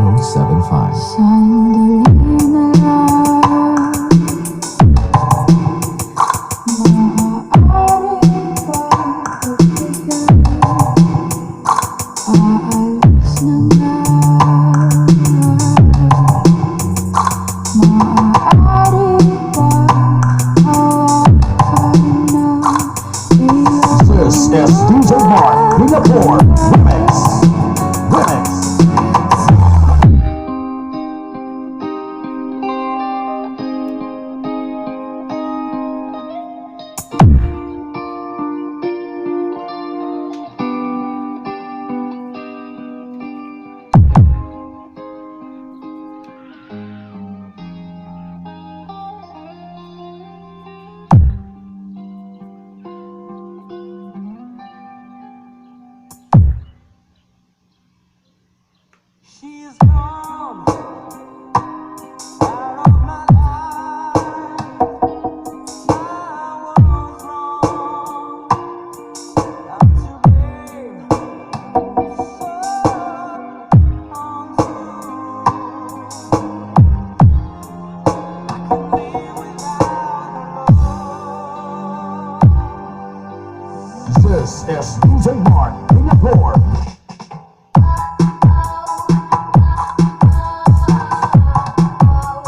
1075. Sandali na lang, maaari bang pagbigyan? Aalis na nga, maaari bang hawakan ng iyong This is DJ Mark Singapore Remix. Remix. She's gone out of my life. I was wrong not to be so untrue. I can live without her love. This is DJ Mark Singapore.